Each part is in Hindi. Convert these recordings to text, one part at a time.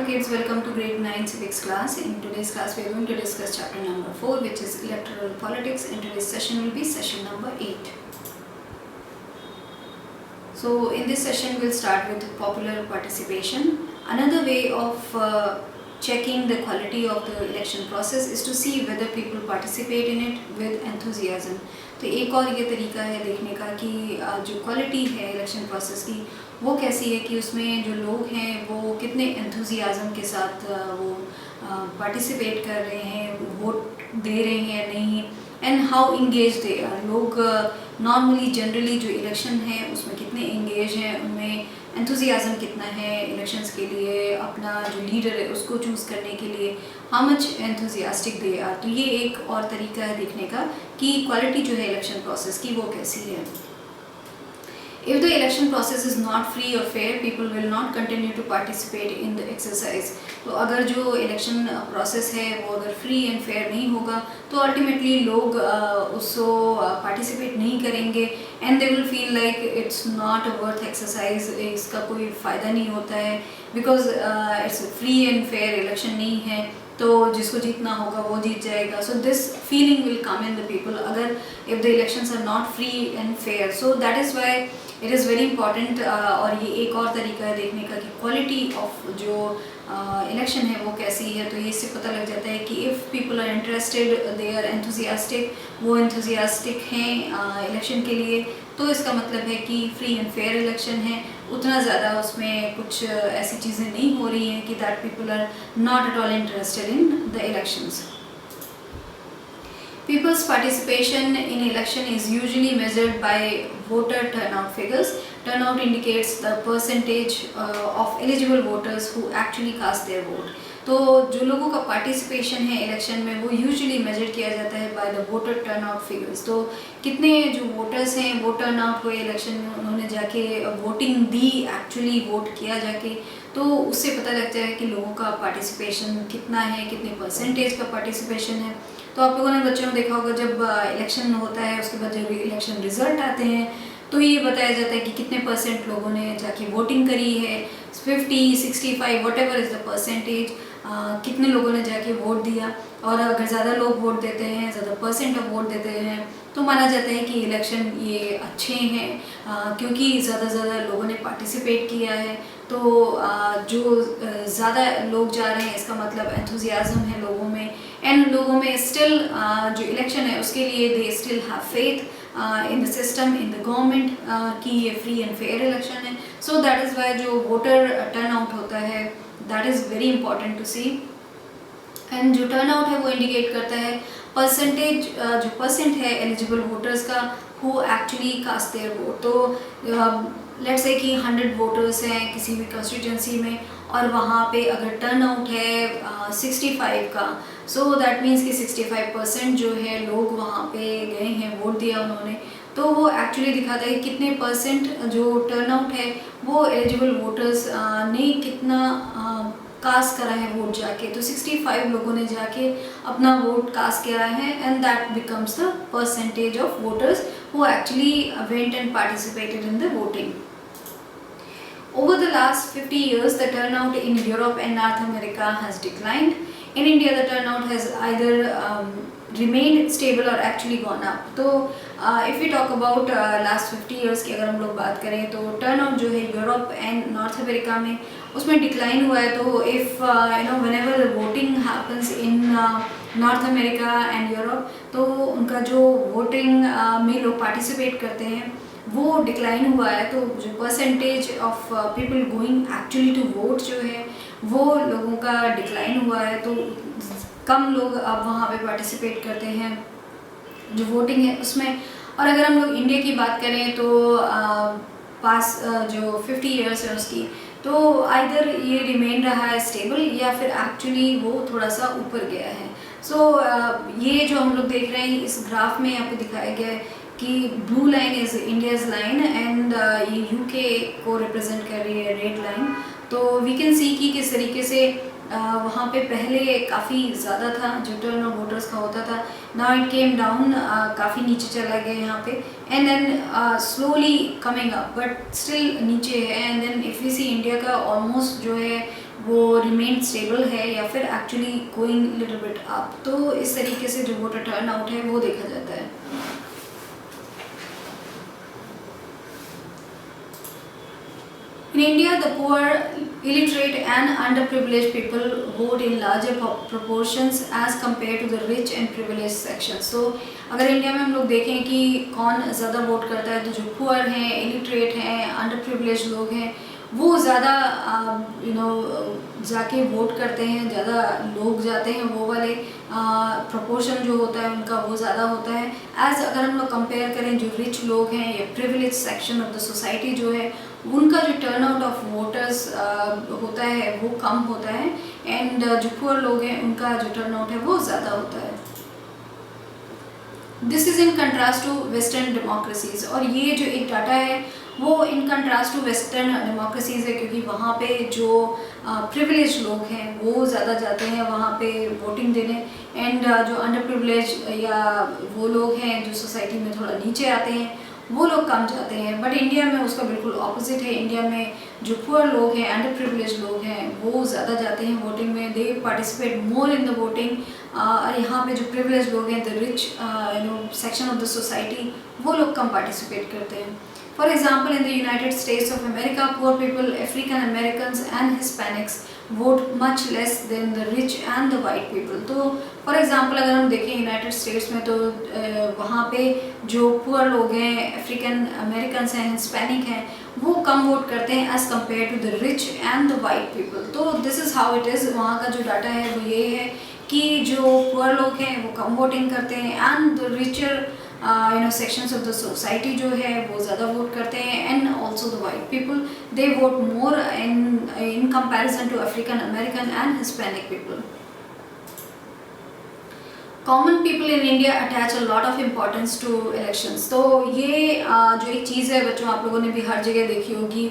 kids, welcome to grade 9 civics class. In today's class we are going to discuss chapter number 4, which is electoral politics, and today's session will be session number 8. So in this session we'll start with popular participation. Another way of checking the quality of the election process is to see whether people participate in it with enthusiasm. तो एक और ये तरीका है देखने का कि जो क्वालिटी है इलेक्शन प्रोसेस की वो कैसी है, कि उसमें जो लोग हैं वो कितने एंथुजियाज़म के साथ वो पार्टिसिपेट कर रहे हैं, वोट दे रहे हैं या नहीं, and how engage they are. लोग नॉर्मली जनरली जो इलेक्शन है उसमें कितने इंगेज हैं, उनमें एंथुजियाज़म कितना है इलेक्शंस के लिए, अपना जो लीडर है उसको चूज़ करने के लिए how much enthusiastic they are. तो ये एक और तरीका है देखने का कि क्वालिटी जो है इलेक्शन प्रोसेस की वो कैसी है. If the election process is not free or fair, people will not continue to participate in the exercise. तो अगर जो इलेक्शन प्रोसेस है वो अगर फ्री एंड फेयर नहीं होगा तो अल्टीमेटली लोग उसको पार्टिसिपेट नहीं करेंगे and they will feel like it's not a worth exercise. इसका कोई फ़ायदा नहीं होता है because it's free and fair election नहीं है, तो जिसको जीतना होगा वो जीत जाएगा. So this feeling will come in the people अगर if the elections are not free and fair. So that is why it is very important. और ये एक और तरीका है देखने का कि क्वालिटी ऑफ जो इलेक्शन है वो कैसी है. तो ये इससे पता लग जाता है कि if people are interested, they are enthusiastic, वो एंथुजियास्टिक हैं इलेक्शन के लिए, तो इसका मतलब है कि फ्री एंड फेयर इलेक्शन है. उतना ज़्यादा उसमें कुछ ऐसी चीज़ें नहीं हो रही हैं कि that people are not at all interested in the elections. People's participation in election is usually measured by voter turnout figures. Turnout indicates the percentage of eligible voters who actually cast their vote. तो जो लोगों का पार्टिसिपेशन है इलेक्शन में वो यूजुअली मेजर किया जाता है by the voter turnout figures. तो कितने जो वोटर्स हैं वो टर्नआउट हुए इलेक्शन में, उन्होंने जाके वोटिंग दी, एक्चुअली वोट किया जाके, तो उससे पता लगता है कि लोगों का पार्टिसिपेशन कितना है, कितने परसेंटेज का पार्टिसिपेशन है. तो आप लोगों ने बच्चों में देखा होगा जब इलेक्शन होता है उसके बाद जब इलेक्शन रिजल्ट आते हैं तो ये बताया जाता है कि कितने परसेंट लोगों ने जाके वोटिंग करी है, 50, 65, what ever is the percentage, कितने लोगों ने जाके वोट दिया. और अगर ज़्यादा लोग वोट देते हैं, ज़्यादा परसेंट ऑफ वोट देते हैं, तो माना जाता है कि इलेक्शन ये अच्छे हैं क्योंकि ज़्यादा लोगों ने पार्टिसिपेट किया है. तो जो ज़्यादा लोग जा रहे हैं इसका मतलब एंथुजियाज़म है लोगों में, एंड लोगों में स्टिल जो इलेक्शन है उसके लिए they still have faith in the system, in the government कि ये फ्री एंड फेयर इलेक्शन है. सो दैट इज़ वाई जो वोटर टर्नआउट होता है that is very important to see. And जो टर्नआउट है वो इंडिकेट करता है परसेंटेज, जो परसेंट है एलिजिबल वोटर्स का who actually cast their vote. तो लेट्स से कि 100 वोटर्स हैं किसी भी कंस्टिट्यूंसी में और वहाँ पे अगर टर्नआउट है 65 का, सो दैट मीन्स कि 65% जो है लोग वहाँ पे गए हैं, वोट दिया उन्होंने. तो वो एक्चुअली दिखाता है कि कितने परसेंट जो टर्नआउट है वो एलिजिबल वोटर्स ने कितना कास्ट करा है वोट जाके. तो 65 लोगों ने जाके अपना वोट कास्ट किया है and that becomes the percentage of voters who actually went and participated in the voting. Over the last 50 years, the turnout in Europe and North America has declined. In India, the turnout has either remained stable or actually gone up. तो if we talk about last 50 years की अगर हम लोग बात करें तो turnout जो है यूरोप एंड नॉर्थ अमेरिका में उसमें डिक्लाइन हुआ है. तो if whenever the voting happens in north America and Europe, तो उनका जो वोटिंग में लोग पार्टिसिपेट करते हैं वो डिक्लाइन हुआ है. तो जो percentage of people going actually to vote जो है वो लोगों का डिक्लाइन हुआ है. तो कम लोग अब वहाँ पे पार्टिसिपेट करते हैं जो वोटिंग है उसमें. और अगर हम लोग इंडिया की बात करें तो पास जो 50 ईयर्स है उसकी, तो आइदर ये रिमेन रहा है स्टेबल या फिर एक्चुअली वो थोड़ा सा ऊपर गया है. सो ये जो हम लोग देख रहे हैं इस ग्राफ में यहाँ पे दिखाया गया है कि blue line is India's line and ये यूके को रिप्रेजेंट कर रही है रेड लाइन. तो वी कैन सी कि किस तरीके से वहाँ पे पहले काफ़ी ज़्यादा था जो टर्न ऑफ वोटर्स का होता था. नाउ इट केम डाउन, काफ़ी नीचे चला गया यहाँ पे and then slowly coming up but still नीचे है. And then if we see India का ऑलमोस्ट जो है वो रिमेन स्टेबल है या फिर actually going little bit up. तो इस तरीके से जो वोटर टर्न आउट है वो देखा जाता है। In India, the poor, illiterate and underprivileged people vote in larger proportions as compared to the rich and privileged sections. So, अगर इंडिया में हम लोग देखें कि कौन ज़्यादा वोट करता है, तो जो पुअर हैं, इलिटरेट हैं, अंडरप्रिविलेज लोग हैं, वो ज़्यादा जाके वोट करते हैं, ज़्यादा लोग जाते हैं, वो वाले प्रोपोर्शन जो होता है उनका वो ज़्यादा होता है। एज अगर हम लोग कंपेयर करें जो रिच लोग हैं या privilege section of the society जो है, उनका जो टर्न आउट ऑफ वोटर्स होता है वो कम होता है, एंड जो पुअर लोग हैं उनका जो टर्न आउट है वो ज़्यादा होता है। This is in contrast to western democracies, और ये जो एक डाटा है वो in contrast to western democracies है, क्योंकि वहाँ पे जो प्रिविलेज लोग हैं वो ज़्यादा जाते हैं वहाँ पे वोटिंग देने, एंड जो अंडर प्रिविलेज या वो लोग हैं जो सोसाइटी में थोड़ा नीचे आते हैं वो लोग कम जाते हैं। बट इंडिया में उसका बिल्कुल ऑपोजिट है। इंडिया में जो पुअर लोग हैं, अंडर प्रिविलेज लोग हैं, वो ज़्यादा जाते हैं वोटिंग में, दे participate more in the voting. और यहाँ पे जो प्रिविलेज लोग हैं, the rich section of the society, वो लोग कम पार्टिसिपेट करते हैं। For example, in the United States of America, poor people, African Americans and Hispanics vote much less than the rich and the white people. तो फॉर एग्जांपल अगर हम देखें यूनाइटेड स्टेट्स में, तो वहाँ पे जो पुअर लोग हैं, अफ्रीकन अमेरिकन्स हैं, हिस्पैनिक हैं, वो कम वोट करते हैं as compare to the rich and the white people. तो this is how it is. वहाँ का जो डाटा है वो ये है कि जो पुअर लोग हैं वो कम वोटिंग करते हैं, and the richer sections of the society जो है वो ज़्यादा वोट करते हैं, and also the white people they vote more in comparison to African American and Hispanic people. Common people in India attach a lot of importance to elections. तो ये जो एक चीज़ है बच्चों, आप लोगों ने भी हर जगह देखी होगी,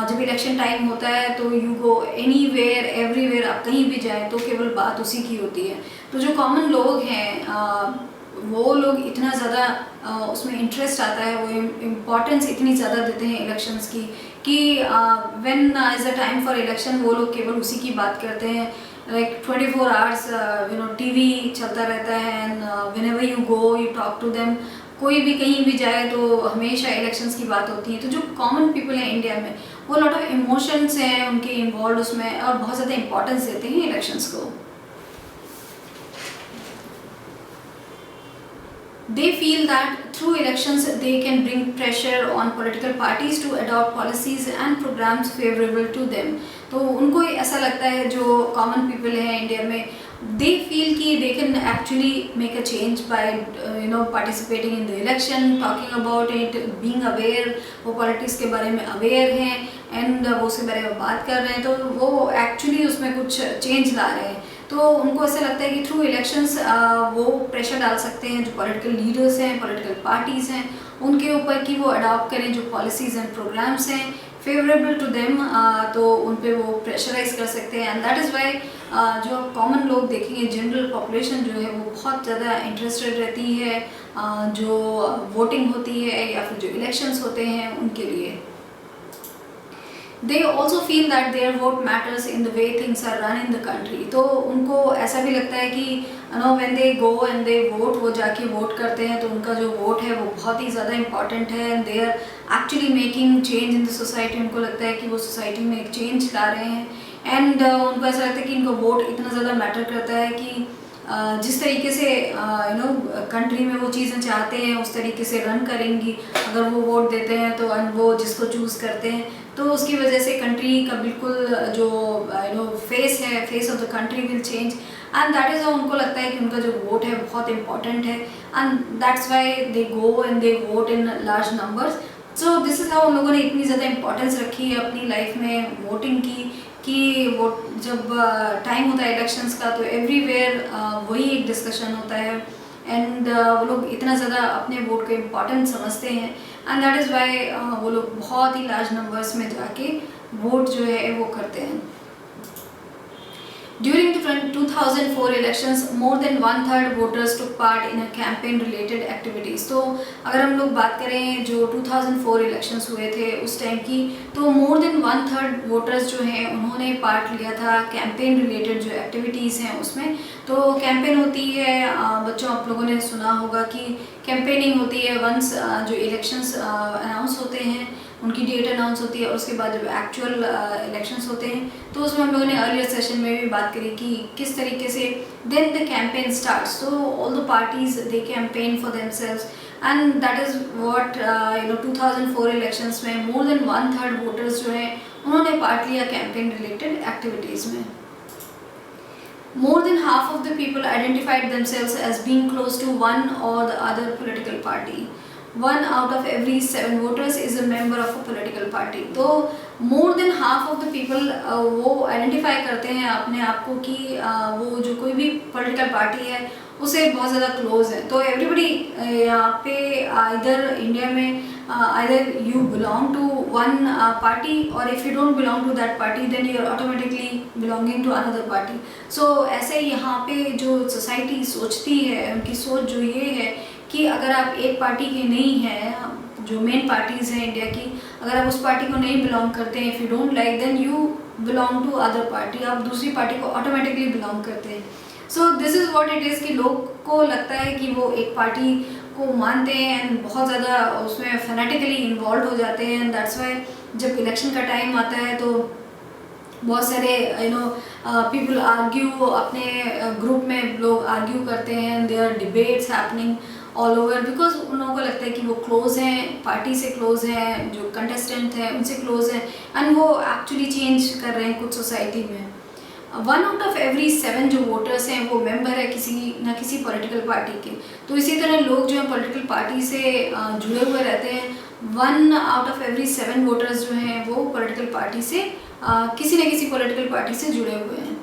जब इलेक्शन टाइम होता है तो यू गो एनीवेयर एवरीवेयर, आप कहीं भी जाएं तो केवल बात उसी की होती है। तो जो कॉमन लोग हैं वो लोग इतना ज़्यादा उसमें इंटरेस्ट आता है, वो इम्पोर्टेंस इतनी ज़्यादा देते हैं इलेक्शंस की कि when is a time for election वो लोग केवल उसी की बात करते हैं। like 24 hours TV चलता रहता है, and whenever you go you talk to them, कोई भी कहीं भी जाए तो हमेशा इलेक्शंस की बात होती है। तो जो कॉमन पीपल है इंडिया में वो लॉट ऑफ इमोशंस हैं उनके इन्वॉल्व उसमें, और बहुत ज़्यादा इंपॉर्टेंस देते हैं इलेक्शंस को। They feel that through elections they can bring pressure on political parties to adopt policies and programs favorable to them. तो उनको ऐसा लगता है, जो कॉमन पीपल है इंडिया में, they feel कि they can actually make a change by participating in the election, talking about it, being aware, वो पॉलिटिक्स के बारे में अवेयर हैं, एंड वो उसके बारे में बात कर रहे हैं, तो वो एक्चुअली उसमें कुछ चेंज ला रहे हैं। तो उनको ऐसा लगता है कि थ्रू इलेक्शंस वो प्रेशर डाल सकते हैं जो पॉलिटिकल लीडर्स हैं, पॉलिटिकल पार्टीज़ हैं, उनके ऊपर कि वो अडॉप्ट करें जो पॉलिसीज़ एंड प्रोग्राम्स हैं फेवरेबल टू देम, तो उन पे वो प्रेशराइज कर सकते हैं। एंड दैट इज़ वाई जो कॉमन लोग देखेंगे, जनरल पॉपुलेशन जो है वो बहुत ज़्यादा इंटरेस्टेड रहती है जो वोटिंग होती है या फिर जो इलेक्शंस होते हैं उनके लिए। They also feel that their vote matters in the way things are run in the country. तो उनको ऐसा भी लगता है कि when they go and they vote, वो जाके वोट करते हैं तो उनका जो वोट है वो बहुत ही ज़्यादा इम्पॉर्टेंट है, and they are actually making change in the society. उनको लगता है कि वो सोसाइटी में एक चेंज ला रहे हैं, एंड उनको ऐसा लगता है कि इनको वोट इतना ज़्यादा मैटर करता है कि जिस तरीके से कंट्री में वो चीज़ें चाहते हैं उस तरीके से रन करेंगी अगर वो वोट देते हैं तो, वो जिसको चूज़ करते हैं, तो उसकी वजह से कंट्री का बिल्कुल जो फेस है, face of the country will change, and that is उनको लगता है कि उनका जो वोट है बहुत इंपॉर्टेंट है, and that's why they go and they vote in large numbers. So this is how उन लोगों ने इतनी ज़्यादा इंपॉर्टेंस रखी है अपनी लाइफ में वोटिंग की, कि वो जब टाइम होता है इलेक्शंस का तो एवरीवेयर वही एक डिस्कशन होता है, एंड वो लोग इतना ज़्यादा अपने वोट को इम्पॉर्टेंट समझते हैं, एंड दैट इज़ वाई वो लोग बहुत ही लार्ज नंबर्स में जाके वोट जो है वो करते हैं। During the 2004 elections, more than one third voters took part in a campaign related activities. तो अगर हम लोग बात करें जो 2004 इलेक्शंस हुए थे उस टाइम की, तो मोर देन वन थर्ड वोटर्स जो हैं उन्होंने पार्ट लिया था कैंपेन रिलेटेड जो एक्टिविटीज़ हैं उसमें। तो कैंपेन होती है, बच्चों आप लोगों ने सुना होगा कि कैंपेनिंग होती है वंस जो इलेक्शंस अनाउंस होते हैं, उनकी डेट अनाउंस होती है और उसके बाद जब एक्चुअल इलेक्शंस होते हैं तो उसमें हम लोगों ने अर्लियर सेशन में भी बात करी कि किस तरीके से then the campaign starts. So all the parties they campaign for themselves and that is what 2004 elections में more than one third voters जो हैं उन्होंने पार्ट लिया कैंपेन रिलेटेड एक्टिविटीज़ में। More than half of the people identified themselves as being close to one or the other political party. 1 out of every 7 voters is a member of a political party. तो more than half of the people वो identify करते हैं अपने आप को कि वो जो कोई भी political party है उसे बहुत ज़्यादा close है। तो everybody यहाँ पे इधर इंडिया में either you belong to one party or if you don't belong to that party then you are automatically belonging to another party. So ऐसे यहाँ पे जो society सोचती है, उनकी सोच जो ये है कि अगर आप एक पार्टी के नहीं हैं, जो मेन पार्टीज़ हैं इंडिया की, अगर आप उस पार्टी को नहीं बिलोंग करते हैं, if you don't like then you belong to other party, आप दूसरी पार्टी को ऑटोमेटिकली बिलोंग करते हैं। So this is what it is कि लोग को लगता है कि वो एक पार्टी को मानते हैं एंड बहुत ज़्यादा उसमें फैनेटिकली इन्वॉल्व हो जाते हैं। एंड दैट्स वाई जब इलेक्शन का टाइम आता है तो बहुत सारे पीपल आर्ग्यू, अपने ग्रुप में लोग आर्ग्यू करते हैं, there are debates happening all over because उन लोगों को लगता है कि वो क्लोज हैं, पार्टी से क्लोज हैं, जो कंटेस्टेंट हैं उनसे क्लोज हैं एंड वो एक्चुअली चेंज कर रहे हैं कुछ सोसाइटी में। 1 out of every 7 जो वोटर्स हैं वो मेंबर है किसी न किसी पॉलिटिकल पार्टी के। तो इसी तरह लोग जो हैं पॉलिटिकल पार्टी से जुड़े हुए रहते हैं। 1 out of every 7 वोटर्स जो हैं वो पॉलिटिकल पार्टी से किसी न किसी पॉलिटिकल पार्टी से जुड़े हुए हैं।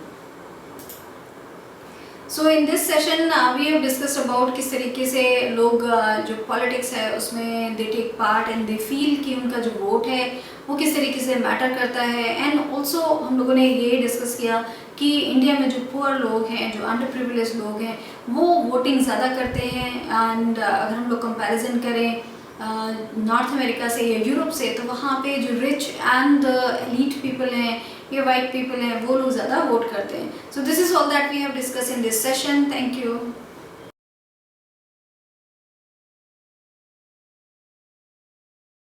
So in this session we have discussed about किस तरीके से लोग जो पॉलिटिक्स है उसमें they take part and they feel कि उनका जो वोट है वो किस तरीके से मैटर करता है। एंड ऑल्सो हम लोगों ने ये डिस्कस किया कि इंडिया में जो पुअर लोग हैं, जो अंडर प्रिविलेज लोग हैं, वो वोटिंग ज़्यादा करते हैं। एंड अगर हम लोग कंपैरिजन करें नॉर्थ अमेरिका से या यूरोप से, तो वहाँ पे जो रिच एंड एलीट पीपल हैं या वाइट पीपल हैं वो लोग ज़्यादा वोट करते हैं। So this is all that we have discuss in this session. Thank you.